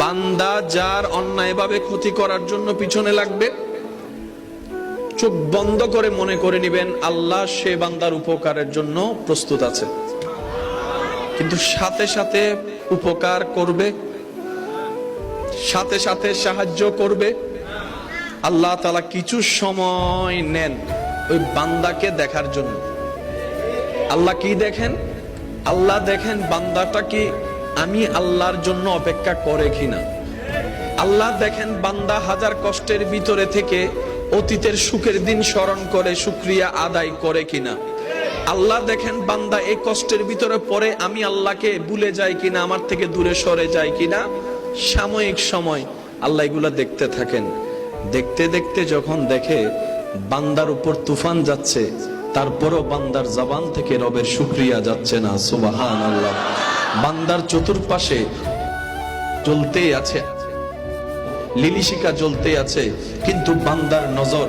বান্দা যার অন্যায়ভাবে ক্ষতি করার জন্য পিছনে লাগবে, চোখ বন্ধ করে মনে করে নিবেন আল্লাহ সে বান্দার উপকারের জন্য প্রস্তুত আছে, কিন্তু সাথে সাথে উপকার করবে, সাথে সাথে সাহায্য করবে। আল্লাহ তাআলা কিছু সময় নেন ওই বান্দাকে দেখার জন্য। আল্লাহ কি দেখেন? আল্লাহ দেখেন বান্দাটা কি আমি আল্লাহর জন্য অপেক্ষা করে কিনা। আল্লাহ দেখেন বান্দা হাজার কষ্টের ভিতরে থেকে অতীতের সুখের দিন স্মরণ করে শুকরিয়া আদায় করে কিনা। আল্লাহ দেখেন বান্দা এই কষ্টের ভিতরে পড়ে আমি আল্লাহকে ভুলে যাই কিনা, আমার থেকে দূরে সরে যায় কিনা। সাময়িক সময় আল্লাহ এগুলা দেখতে থাকেন। দেখতে দেখতে যখন দেখে বান্দার উপর তুফান যাচ্ছে, তারপরও বান্দার জবান থেকে রবের শুকরিয়া যাচ্ছে না, সুবহানাল্লাহ। বান্দার চতুর্পাশে জ্বলতেই আছে, লিলিশিকা জ্বলতে আছে, কিন্তু বান্দার নজর